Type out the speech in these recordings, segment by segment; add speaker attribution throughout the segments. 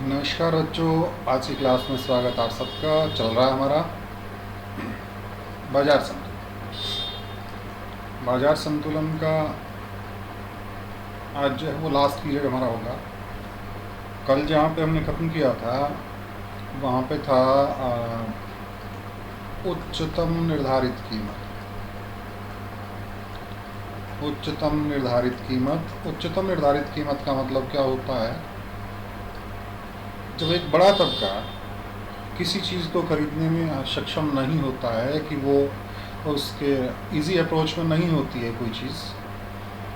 Speaker 1: नमस्कार बच्चों, आज की क्लास में स्वागत आप सबका। चल रहा है हमारा बाजार संतुलन। बाजार संतुलन का आज जो है वो लास्ट पीरियड हमारा होगा। कल जहाँ पे हमने ख़त्म किया था वहाँ पे था उच्चतम निर्धारित कीमत। उच्चतम निर्धारित कीमत उच्चतम निर्धारित कीमत का मतलब क्या होता है? जब एक बड़ा तबका किसी चीज़ को खरीदने में सक्षम नहीं होता है कि वो उसके इजी अप्रोच में नहीं होती है कोई चीज़,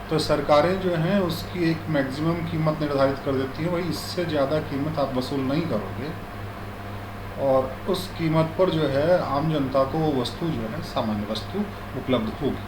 Speaker 1: तो सरकारें जो हैं उसकी एक मैक्सिमम कीमत निर्धारित कर देती हैं। वही इससे ज़्यादा कीमत आप वसूल नहीं करोगे और उस कीमत पर जो है आम जनता को वो वस्तु जो है सामान्य वस्तु उपलब्ध होगी।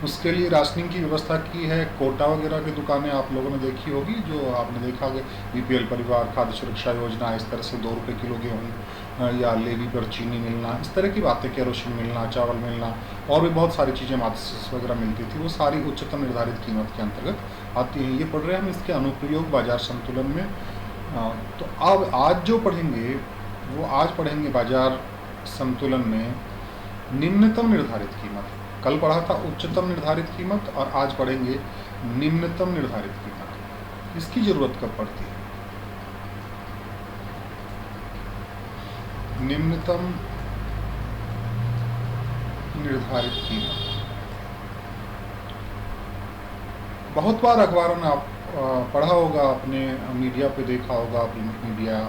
Speaker 1: उसके लिए राशनिंग की व्यवस्था की है। कोटा वगैरह की दुकानें आप लोगों ने देखी होगी, जो आपने देखा होगा बीपीएल परिवार खाद्य सुरक्षा योजना, इस तरह से 2 रुपये किलो गेहूँ या लेवी पर चीनी मिलना, इस तरह की बातें, केरोसिन मिलना, चावल मिलना और भी बहुत सारी चीज़ें मार्क्सिस वगैरह मिलती थी, वो सारी उच्चतम निर्धारित कीमत के अंतर्गत आती हैं। ये पढ़ रहे हैं हम इसके अनुप्रयोग बाजार संतुलन में। तो अब आज जो पढ़ेंगे वो आज पढ़ेंगे बाजार संतुलन में निम्नतम निर्धारित कीमत। कल पढ़ा था उच्चतम निर्धारित कीमत और आज पढ़ेंगे निम्नतम निर्धारित कीमत। इसकी जरूरत कब पड़ती है? निम्नतम निर्धारित कीमत बहुत बार अखबारों में आप पढ़ा होगा, अपने मीडिया पे देखा होगा, प्रिंट मीडिया,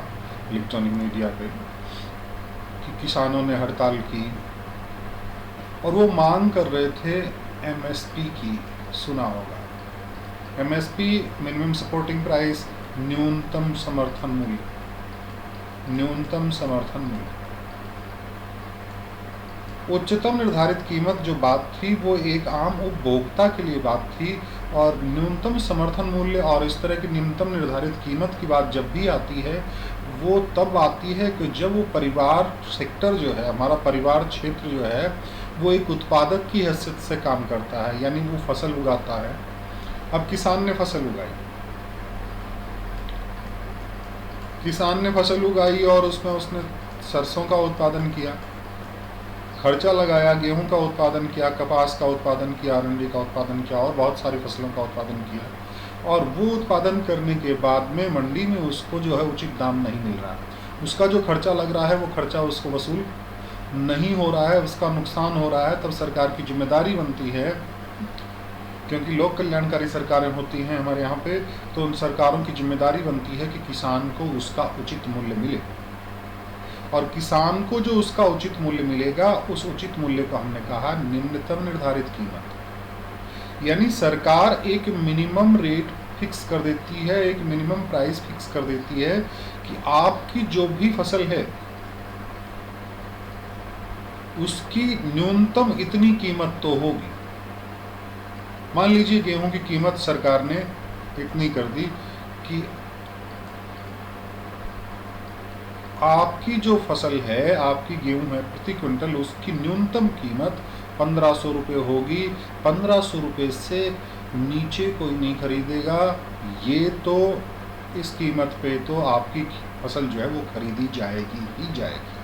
Speaker 1: इलेक्ट्रॉनिक मीडिया पे, कि किसानों ने हड़ताल की और वो मांग कर रहे थे एमएसपी की। सुना होगा एमएसपी, मिनिमम सपोर्टिंग प्राइस, न्यूनतम समर्थन मूल्य। न्यूनतम समर्थन मूल्य, उच्चतम निर्धारित कीमत जो बात थी वो एक आम उपभोक्ता के लिए बात थी, और न्यूनतम समर्थन मूल्य और इस तरह की न्यूनतम निर्धारित कीमत की बात जब भी आती है वो तब आती है कि जब वो परिवार सेक्टर जो है, हमारा परिवार क्षेत्र जो है, वो एक उत्पादक की हैसियत से काम करता है, यानी वो फसल उगाता है। अब किसान ने फसल उगाई, और उसमें उसने सरसों का उत्पादन किया, खर्चा लगाया, गेहूं का उत्पादन किया, कपास का उत्पादन किया, अरंडी का उत्पादन किया और बहुत सारी फसलों का उत्पादन किया। और वो उत्पादन करने के बाद में मंडी में उसको जो है उचित दाम नहीं मिल रहा है। उसका जो खर्चा लग रहा है वो खर्चा उसको वसूल नहीं हो रहा है, उसका नुकसान हो रहा है। तब सरकार की जिम्मेदारी बनती है, क्योंकि लोक कल्याणकारी सरकारें होती हैं हमारे यहाँ पे, तो उन सरकारों की जिम्मेदारी बनती है कि किसान को उसका उचित मूल्य मिले। और किसान को जो उसका उचित मूल्य मिलेगा, उस उचित मूल्य को हमने कहा निम्नतम निर्धारित कीमत। यानी सरकार एक मिनिमम रेट फिक्स कर देती है, एक मिनिमम प्राइस फिक्स कर देती है कि आपकी जो भी फसल है उसकी न्यूनतम इतनी कीमत तो होगी। मान लीजिए गेहूं की कीमत सरकार ने इतनी कर दी कि आपकी जो फसल है, आपकी गेहूं है, प्रति क्विंटल उसकी न्यूनतम कीमत 1500 रुपये होगी। 1500 रुपये से नीचे कोई नहीं खरीदेगा। ये तो इस कीमत पे तो आपकी फसल जो है वो खरीदी जाएगी ही जाएगी।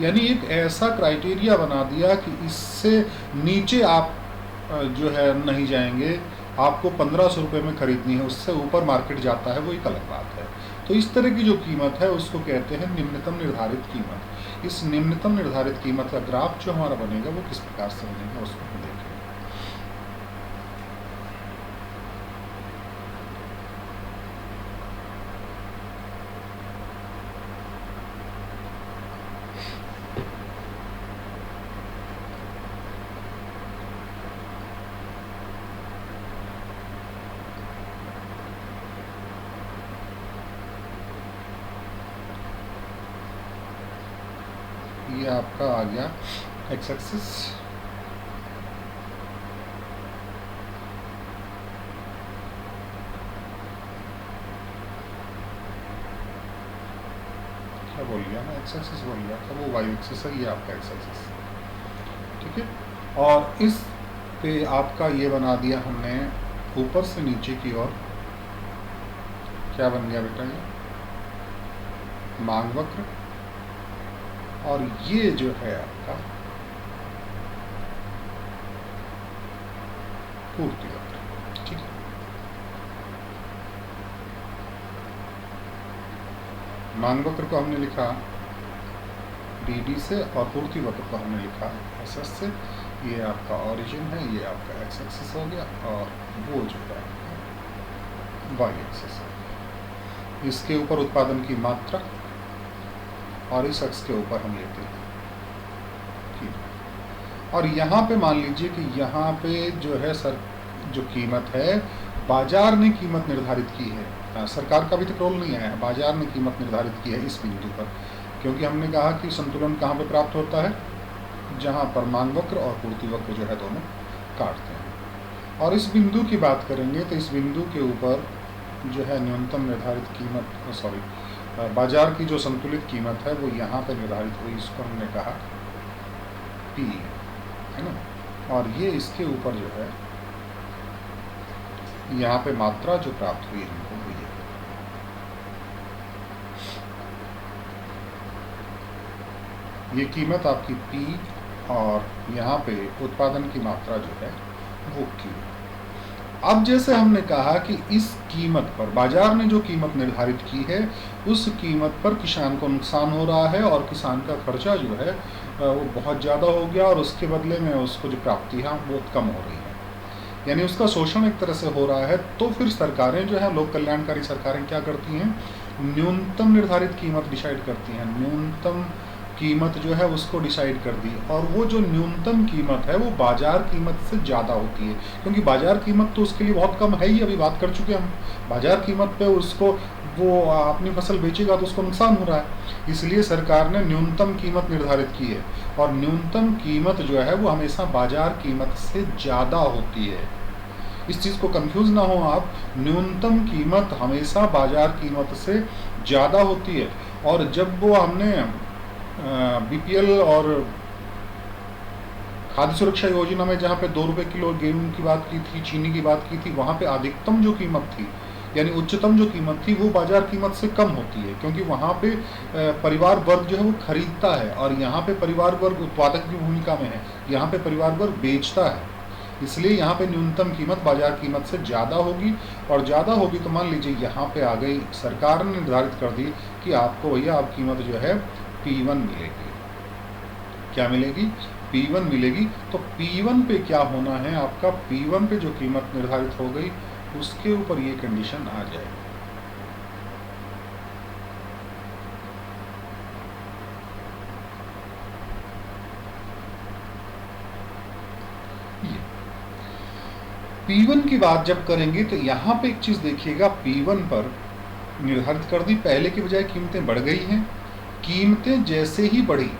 Speaker 1: यानी एक ऐसा क्राइटेरिया बना दिया कि इससे नीचे आप जो है नहीं जाएंगे। आपको 1500 रुपये में खरीदनी है, उससे ऊपर मार्केट जाता है वो एक अलग बात है। तो इस तरह की जो कीमत है उसको कहते हैं निम्नतम निर्धारित कीमत। इस निम्नतम निर्धारित कीमत का ग्राफ जो हमारा बनेगा वो किस प्रकार से बनेगा उसको हम देखेंगे। ये आपका आ गया एक्स एक्सिस, क्या बोल गया मैं, एक्स एक्सिस बोल गया था, वो वाई एक्सिस है, ये आपका एक्स एक्सिस, ठीक है। और इस पे आपका ये बना दिया हमने ऊपर से नीचे की ओर क्या बन गया बेटा? ये मांग वक्र, और ये जो है आपका पूर्ति वक्र। ठीक है, मांग वक्र को हमने लिखा डी से और पूर्ति वक्र को हमने लिखा एस से। ये आपका ओरिजिन है, ये आपका एक्स एक्सिस हो गया, और वो जो है वाई एक्सिस है। इसके ऊपर उत्पादन की मात्रा और इस अक्ष के ऊपर हम लेते हैं। ठीक, और यहाँ पे मान लीजिए कि यहाँ पे जो है सर, जो कीमत है बाजार ने कीमत निर्धारित की है, सरकार का भी तो रोल नहीं आया, बाजार ने कीमत निर्धारित की है इस बिंदु पर, क्योंकि हमने कहा कि संतुलन कहाँ पे प्राप्त होता है, जहाँ पर मांग वक्र और पूर्ति वक्र जो है दोनों काटते हैं। और इस बिंदु की बात करेंगे तो इस बिंदु के ऊपर जो है न्यूनतम निर्धारित कीमत, बाजार की जो संतुलित कीमत है वो यहाँ पे निर्धारित हुई, इसको हमने कहा पी, है ना। और ये इसके ऊपर जो है यहाँ पे मात्रा जो प्राप्त हुई हमको हुई है। ये कीमत आपकी पी, और यहाँ पे उत्पादन की मात्रा जो है वो क्यू। अब जैसे हमने कहा कि इस कीमत पर बाजार ने जो कीमत निर्धारित की है उस कीमत पर किसान को नुकसान हो रहा है, और किसान का खर्चा जो है वो बहुत ज़्यादा हो गया, और उसके बदले में उसको जो प्राप्ति है वो कम हो रही है, यानी उसका शोषण एक तरह से हो रहा है। तो फिर सरकारें जो है, लोक कल्याणकारी सरकारें क्या करती हैं, न्यूनतम निर्धारित कीमत डिसाइड करती हैं, न्यूनतम कीमत जो है उसको डिसाइड कर दी, और वो जो न्यूनतम कीमत है वो बाजार कीमत से ज़्यादा होती है, क्योंकि बाजार कीमत तो उसके लिए बहुत कम है ही, अभी बात कर चुके हम। बाजार कीमत पे उसको, वो अपनी फसल बेचेगा तो उसको नुकसान हो रहा है, इसलिए सरकार ने न्यूनतम कीमत निर्धारित की है, और न्यूनतम कीमत जो है वो हमेशा बाजार कीमत से ज़्यादा होती है। इस चीज़ को कंफ्यूज ना हो आप, न्यूनतम कीमत हमेशा बाजार कीमत से ज़्यादा होती है। और जब वो हमने बीपीएल और खाद्य सुरक्षा योजना में जहाँ पे 2 रुपये किलो गेहूं की बात की थी, चीनी की बात की थी, वहाँ पे अधिकतम जो कीमत थी, यानी उच्चतम जो कीमत थी वो बाजार कीमत से कम होती है, क्योंकि वहाँ पे परिवार वर्ग जो है वो खरीदता है, और यहाँ पे परिवार वर्ग उत्पादक की भूमिका में है, यहाँ पे परिवार वर्ग बेचता है, इसलिए यहाँ पे न्यूनतम कीमत बाजार कीमत से ज़्यादा होगी। और ज़्यादा होगी तो मान लीजिए यहाँ पे आ गई, सरकार ने निर्धारित कर दी कि आपको भैया आप कीमत जो है P1 मिलेगी। क्या मिलेगी? P1 मिलेगी। तो P1 पे क्या होना है, आपका P1 पे जो कीमत निर्धारित हो गई उसके ऊपर ये कंडीशन आ जाएगी। P1 की बात जब करेंगे तो यहाँ पे एक चीज़ देखिएगा, P1 पर निर्धारित कर दी, पहले की बजाय कीमतें बढ़ गई हैं। कीमतें जैसे ही बढ़ी,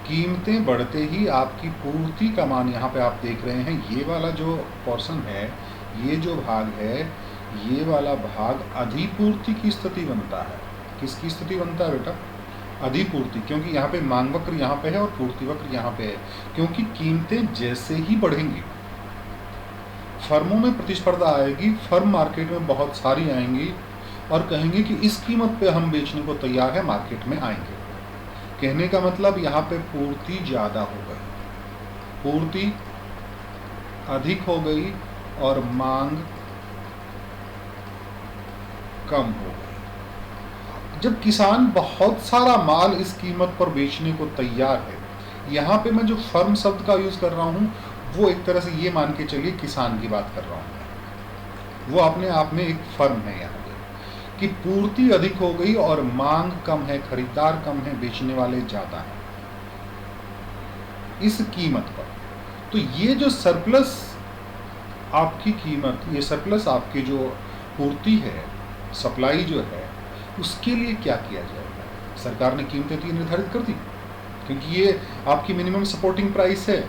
Speaker 1: कीमतें बढ़ते ही आपकी पूर्ति का मान यहाँ पे आप देख रहे हैं, ये वाला जो पोर्शन है, ये जो भाग है, ये वाला भाग अधिपूर्ति की स्थिति बनता है। किसकी स्थिति बनता है बेटा? अधिपूर्ति, क्योंकि यहाँ पे मांग वक्र यहाँ पे है और पूर्ति वक्र यहाँ पे है। क्योंकि कीमतें जैसे ही बढ़ेंगी, फर्मों में प्रतिस्पर्धा आएगी, फर्म मार्केट में बहुत सारी आएंगी और कहेंगे कि इस कीमत पे हम बेचने को तैयार है, मार्केट में आएंगे। कहने का मतलब यहाँ पे पूर्ति ज़्यादा हो गई, पूर्ति अधिक हो गई और मांग कम हो गई। जब किसान बहुत सारा माल इस कीमत पर बेचने को तैयार है, यहाँ पे मैं जो फर्म शब्द का यूज़ कर रहा हूँ वो एक तरह से ये मान के चलिए किसान की बात कर रहा हूँ, वो अपने आप में एक फर्म है यहाँ पे, कि पूर्ति अधिक हो गई और मांग कम है, खरीदार कम है, बेचने वाले ज़्यादा हैं इस कीमत पर। तो ये जो सरप्लस आपकी कीमत, ये सरप्लस आपकी जो पूर्ति है, सप्लाई जो है, उसके लिए क्या किया जाएगा? सरकार ने कीमतें तो निर्धारित कर दी, क्योंकि ये आपकी मिनिमम सपोर्टिंग प्राइस है।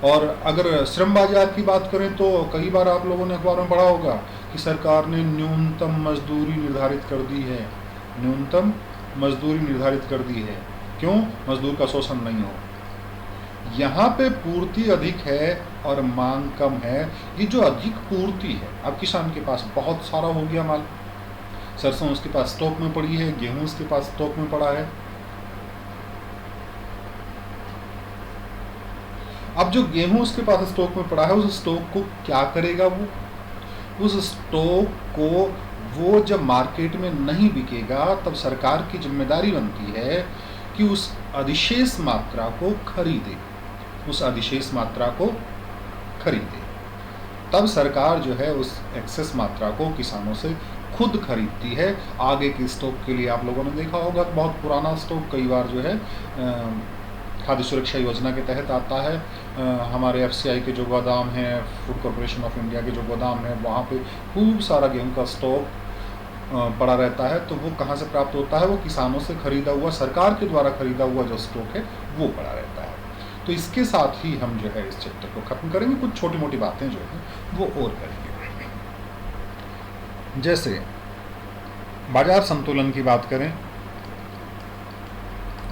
Speaker 1: और अगर श्रम बाजार की बात करें तो कई बार आप लोगों ने अखबार में पढ़ा होगा कि सरकार ने न्यूनतम मजदूरी निर्धारित कर दी है, न्यूनतम मजदूरी निर्धारित कर दी है। क्यों? मजदूर का शोषण नहीं हो। यहाँ पे पूर्ति अधिक है और मांग कम है। ये जो अधिक पूर्ति है, अब किसान के पास बहुत सारा हो गया माल, सरसों उसके पास स्टॉक में पड़ी है, गेहूं उसके पास स्टॉक में पड़ा है। अब जो गेहूं उसके पास स्टॉक में पड़ा है, उस स्टॉक को क्या करेगा वो? उस स्टॉक को वो जब मार्केट में नहीं बिकेगा तब सरकार की जिम्मेदारी बनती है कि उस अधिशेष मात्रा को खरीदे, उस अधिशेष मात्रा को खरीदे। तब सरकार जो है उस एक्सेस मात्रा को किसानों से खुद खरीदती है। आगे के स्टॉक के लिए आप लोगों ने देखा होगा बहुत पुराना स्टॉक कई बार जो है खाद्य सुरक्षा योजना के तहत आता है। हमारे एफसीआई के जो गोदाम हैं, फूड कॉरपोरेशन ऑफ इंडिया के जो गोदाम हैं, वहाँ पे खूब सारा गेहूं का स्टॉक पड़ा रहता है। तो वो कहाँ से प्राप्त होता है? वो किसानों से खरीदा हुआ, सरकार के द्वारा खरीदा हुआ जो स्टॉक है वो पड़ा रहता है। तो इसके साथ ही हम जो है इस चैप्टर को खत्म करेंगे। कुछ छोटी मोटी बातें जो हैं वो और करेंगे। जैसे बाजार संतुलन की बात करें,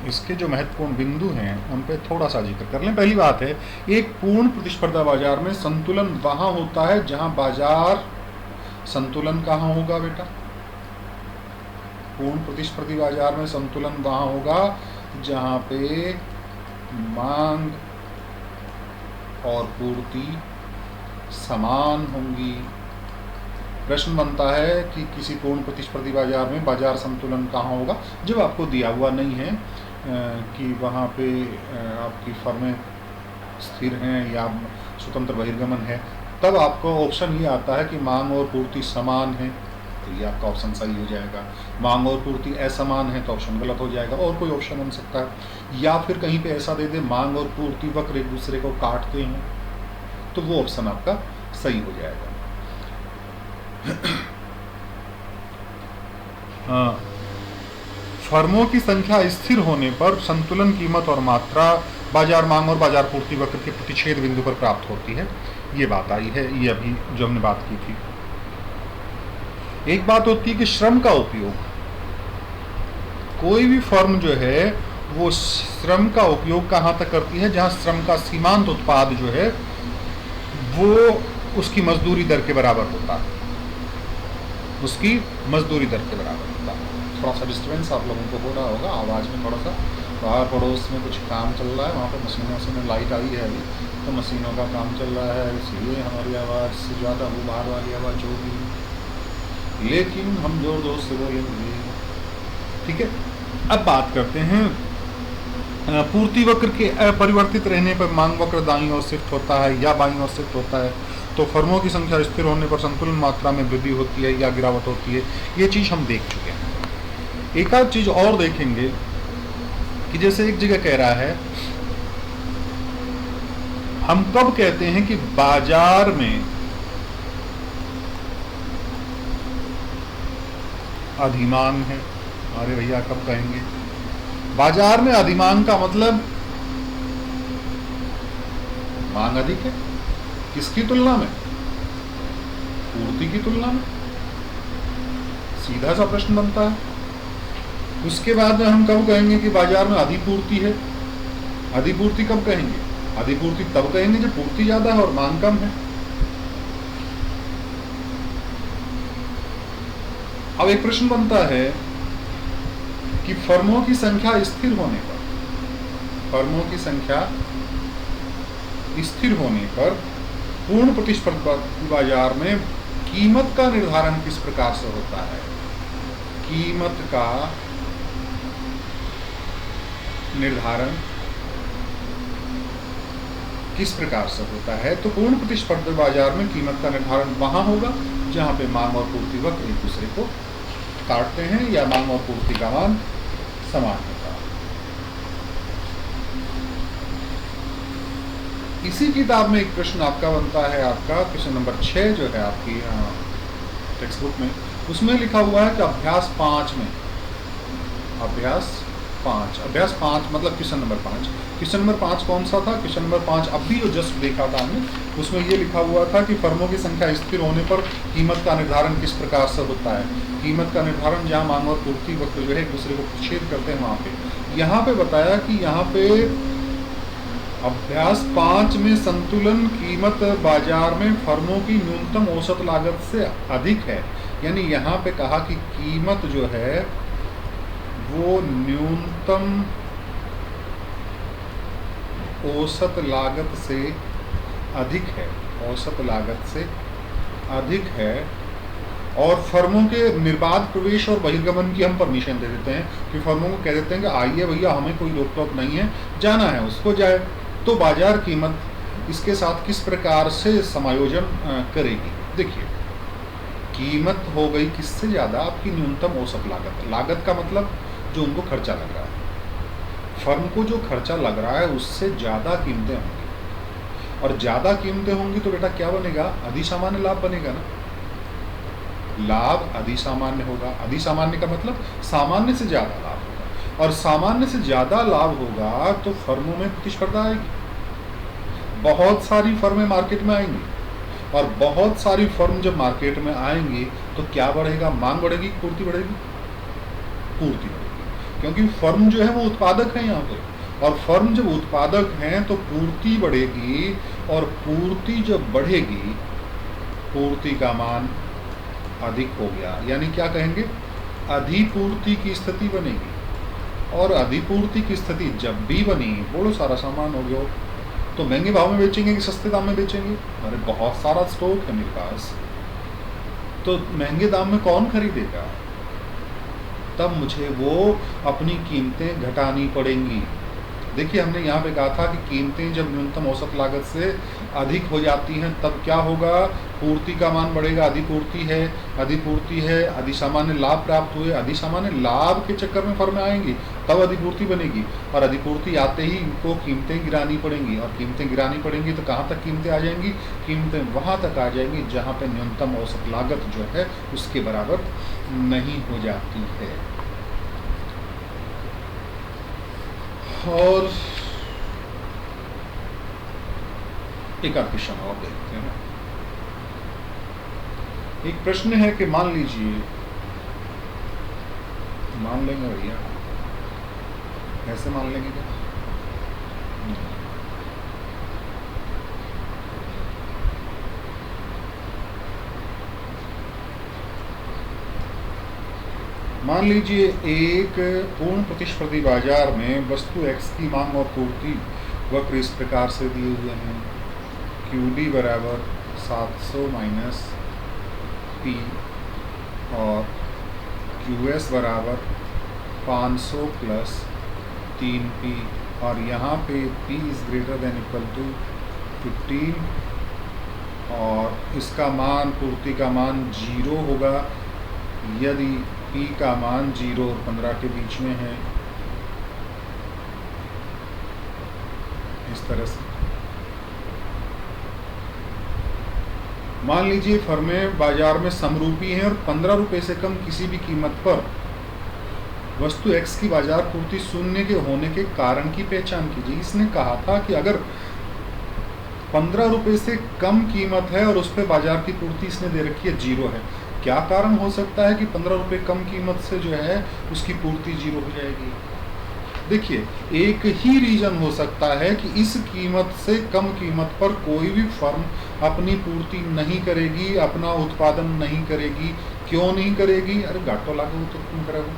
Speaker 1: इसके जो महत्वपूर्ण बिंदु हैं उन पे थोड़ा सा जिक्र कर लें। पहली बात है, एक पूर्ण प्रतिस्पर्धा बाजार में संतुलन वहाँ होता है जहाँ बाजार संतुलन कहाँ होगा बेटा? पूर्ण प्रतिस्पर्धी बाजार में संतुलन वहाँ होगा जहाँ पे मांग और पूर्ति समान होंगी। प्रश्न बनता है कि किसी पूर्ण प्रतिस्पर्धी बाजार में बाजार संतुलन कहाँ होगा? जब आपको दिया हुआ नहीं है कि वहाँ पे आपकी फर्में स्थिर हैं या स्वतंत्र बहिर्गमन है, तब आपको ऑप्शन ये आता है कि मांग और पूर्ति समान है, तो ये आपका ऑप्शन सही हो जाएगा। मांग और पूर्ति असमान है तो ऑप्शन गलत हो जाएगा। और कोई ऑप्शन बन सकता है, या फिर कहीं पे ऐसा दे दे मांग और पूर्ति वक्र एक दूसरे को काटते हैं, तो वो ऑप्शन आपका सही हो जाएगा। फर्मों की संख्या स्थिर होने पर संतुलन कीमत और मात्रा बाजार मांग और बाजार पूर्ति वक्र के प्रतिच्छेद बिंदु पर प्राप्त होती है। ये बात आई है, ये अभी जो हमने बात की थी। एक बात होती है कि श्रम का उपयोग, कोई भी फर्म जो है वो श्रम का उपयोग कहाँ तक करती है? जहाँ श्रम का सीमांत उत्पाद जो है वो उसकी मजदूरी दर के बराबर होता है, उसकी मजदूरी दर के बराबर होता है। थोड़ा सा डिस्टर्बेंस आप लोगों को हो रहा होगा आवाज़ में, थोड़ा सा बाहर पड़ोस में कुछ काम चल रहा है, वहाँ पर मशीनों से लाइट आई है अभी, तो मशीनों का काम चल रहा है, इसलिए हमारी आवाज़ से ज़्यादा वो बाहर वाली आवाज़ होगी, लेकिन हम जोर जोर से बोलेंगे। ठीक है, अब बात करते हैं पूर्ति वक्र के अपरिवर्तित रहने पर मांग वक्र दाईं ओर शिफ्ट होता है या बाईं ओर शिफ्ट होता है, तो फर्मों की संख्या स्थिर होने पर संतुलन मात्रा में वृद्धि होती है या गिरावट होती है। ये चीज़ हम देख चुके हैं। एक आध चीज़ और देखेंगे कि जैसे एक जगह कह रहा है, हम कब कहते हैं कि बाजार में अधिमांग है? अरे भैया कब कहेंगे? बाजार में अधिमांग का मतलब मांग अधिक है, किसकी तुलना में? पूर्ति की तुलना में। सीधा सा प्रश्न बनता है। उसके बाद हम कब कहेंगे कि बाजार में अधिपूर्ति है? अधिपूर्ति कब कहेंगे? अधिपूर्ति तब कहेंगे जब पूर्ति ज्यादा है और मांग कम है। अब एक प्रश्न बनता है कि फर्मों की संख्या स्थिर होने पर, फर्मों की संख्या स्थिर होने पर पूर्ण प्रतिस्पर्धी बाजार में कीमत का निर्धारण किस प्रकार से होता है? कीमत का निर्धारण किस प्रकार से होता है? तो पूर्ण प्रतिस्पर्धी बाजार में कीमत का निर्धारण वहां होगा जहां पे मांग और पूर्ति वक्र एक दूसरे को काटते हैं या मांग और पूर्ति का मान समान होता है। इसी किताब में एक प्रश्न आपका बनता है, आपका क्वेश्चन नंबर 6 जो है आपकी टेक्स्ट बुक में, उसमें लिखा हुआ है कि अभ्यास 5 में, अभ्यास 5 मतलब क्वेश्चन नंबर 5। क्वेश्चन नंबर 5 कौन सा था? क्वेश्चन नंबर 5 अभी जो जस्ट देखा था हमने, उसमें ये लिखा हुआ था कि फर्मों की संख्या स्थिर होने पर कीमत का निर्धारण किस प्रकार से होता है? कीमत का निर्धारण जहाँ मांग और पूर्ति वक्त जो है एक दूसरे को प्रतिच्छेद करते हैं वहाँ पे। यहाँ पे बताया कि यहाँ पे अभ्यास 5 में संतुलन कीमत बाजार में फर्मों की न्यूनतम औसत लागत से अधिक है। यानी यहाँ पे कहा कि कीमत जो है वो न्यूनतम औसत लागत से अधिक है, औसत लागत से अधिक है। और फर्मों के निर्बाध प्रवेश और बहिर्गमन की हम परमिशन दे देते हैं कि फर्मों को कह देते हैं कि आइए भैया, हमें कोई रोक टोक नहीं है, जाना है उसको जाए। तो बाजार कीमत इसके साथ किस प्रकार से समायोजन करेगी? देखिए, कीमत हो गई किससे ज़्यादा? आपकी न्यूनतम औसत लागत। लागत का मतलब जो उनको खर्चा लग रहा है। फर्म को जो खर्चा लग रहा है उससे ज़्यादा कीमतें होंगी, और ज़्यादा कीमतें होंगी तो बेटा क्या बनेगा? अधिसामान्य लाभ बनेगा ना। लाभ अधिसामान्य होगा। अधिसामान्य का मतलब सामान्य से ज़्यादा लाभ होगा, और सामान्य से ज़्यादा लाभ होगा तो फर्मों में प्रतिस्पर्धा आएगी। बहुत सारी फर्में मार्केट में आएंगी, और बहुत सारी फर्म जब मार्केट में आएंगी तो क्या बढ़ेगा? मांग बढ़ेगी, पूर्ति बढ़ेगी? पूर्ति बढ़ेगी, क्योंकि फर्म जो है वो उत्पादक है यहाँ पे। और फर्म जब उत्पादक हैं तो पूर्ति बढ़ेगी, और पूर्ति जब बढ़ेगी, पूर्ति का मान अधिक हो गया। यानी क्या कहेंगे? अधिपूर्ति की स्थिति बनेगी। और अधिपूर्ति की स्थिति जब भी बनी, बोलो सारा सामान हो गया, तो महंगे भाव में बेचेंगे कि सस्ते दाम में बेचेंगे? अरे बहुत सारा स्टॉक है मेरे पास, तो महंगे दाम में कौन खरीदेगा? तब मुझे वो अपनी कीमतें घटानी पड़ेंगी। देखिए, हमने यहाँ पे कहा था कि कीमतें जब न्यूनतम औसत लागत से अधिक हो जाती हैं तब क्या होगा? पूर्ति का मान बढ़ेगा। अधिपूर्ति है, अधिसामान्य लाभ प्राप्त हुए। अधिसामान्य लाभ के चक्कर में फर्में आएंगी, तब अधिपूर्ति बनेगी, और अधिपूर्ति आते ही इनको कीमतें गिरानी पड़ेंगी, और कीमतें गिरानी पड़ेंगी तो कहाँ तक कीमतें आ जाएंगी? कीमतें वहाँ तक आ जाएंगी जहाँ पे न्यूनतम औसत लागत जो है उसके बराबर नहीं हो जाती है। और एक आध क्वेश्चन और देखते हैं। एक प्रश्न है कि मान लीजिए, मान लेंगे भैया, ऐसे मान लेंगे क्या? मान लीजिए एक पूर्ण प्रतिस्पर्धी बाजार में वस्तु X की मांग और पूर्ति वक्र इस प्रकार से दिए हुए हैं। QD बराबर 700 माइनस P और QS बराबर 500 प्लस 3P, और यहाँ पे P is greater than equal to 15, और इसका मान, पूर्ति का मान 0 होगा यदि P का मान 0 और 15 के बीच में है। इस तरह से मान लीजिए फर्में बाजार में समरूपी हैं और 15 रुपये से कम किसी भी कीमत पर वस्तु X की बाजार पूर्ति शून्य के होने के कारण की पहचान कीजिए। इसने कहा था कि अगर 15 रुपये से कम कीमत है और उस पर बाजार की पूर्ति इसने दे रखी है 0 है, क्या कारण हो सकता है कि 15 रुपये कम कीमत से जो है उसकी पूर्ति 0 हो जाएगी? देखिए, एक ही रीजन हो सकता है कि इस कीमत से कम कीमत पर कोई भी फर्म अपनी पूर्ति नहीं करेगी, अपना उत्पादन नहीं करेगी। क्यों नहीं करेगी? अरे घाटो लागू तो क्यों करेगा?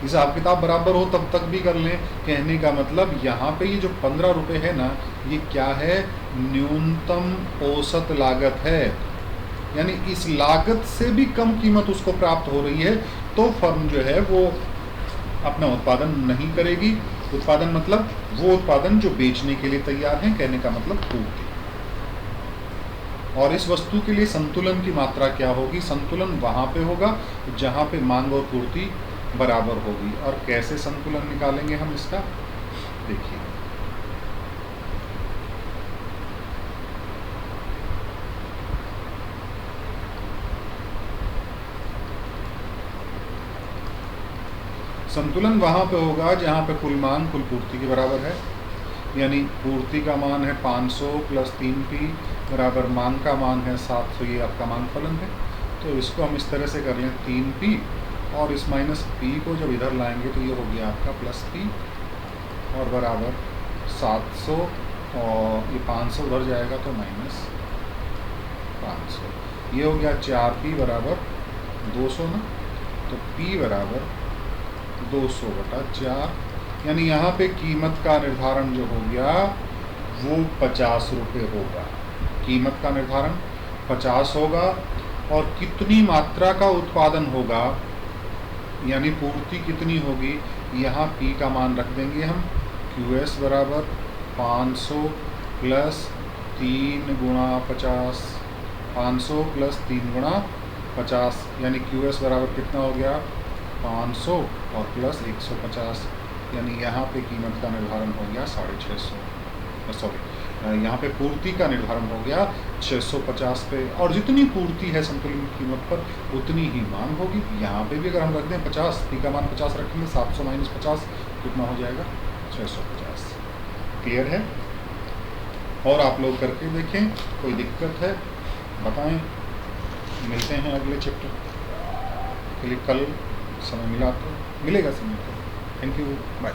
Speaker 1: हिसाब किताब बराबर हो तब तक भी कर लें। कहने का मतलब यहाँ पे ये जो 15 रुपये है ना, ये क्या है? न्यूनतम औसत लागत है। यानी इस लागत से भी कम कीमत उसको प्राप्त हो रही है, तो फर्म जो है वो अपना उत्पादन नहीं करेगी। उत्पादन मतलब वो उत्पादन जो बेचने के लिए तैयार है, कहने का मतलब पूर्ति। और इस वस्तु के लिए संतुलन की मात्रा क्या होगी? संतुलन वहाँ पे होगा जहाँ पे मांग और पूर्ति बराबर होगी। और कैसे संतुलन निकालेंगे हम इसका? देखिए, संतुलन वहाँ पे होगा जहाँ पे कुल मांग कुल पूर्ति के बराबर है। यानी पूर्ति का मान है 500 प्लस 3P बराबर मांग का मान है 700, ये आपका मांग फलन है। तो इसको हम इस तरह से कर लें 3P, और इस माइनस P को जब इधर लाएंगे तो ये हो गया आपका प्लस P, और बराबर 700 और ये 500 उधर जाएगा तो माइनस 500। ये हो गया 4p बराबर 200 ना, तो p बराबर 200/4, यानी यहाँ पे कीमत का निर्धारण जो हो गया वो 50 रुपये होगा। कीमत का निर्धारण 50 होगा और कितनी मात्रा का उत्पादन होगा यानी पूर्ति कितनी होगी, यहाँ p का मान रख देंगे हम। QS बराबर 500 प्लस 3 गुणा 50, 500 प्लस 3 गुणा 50, यानी QS बराबर कितना हो गया 500 और प्लस 150, यानी यहाँ पे कीमत का निर्धारण हो गया 650, सॉरी यहाँ पे पूर्ति का निर्धारण हो गया 650 पे, और जितनी पूर्ति है संतुलन की कीमत पर उतनी ही मांग होगी। यहाँ पे भी अगर हम रख दें 50, पी का मान 50 रखेंगे, 700 माइनस 50 कितना हो जाएगा 650। क्लियर है? और आप लोग करके देखें, कोई दिक्कत है बताएं। मिलते हैं अगले चैप्टर के लिए कल, समय मिला तो मिलेगा समय तो। Thank you, bye.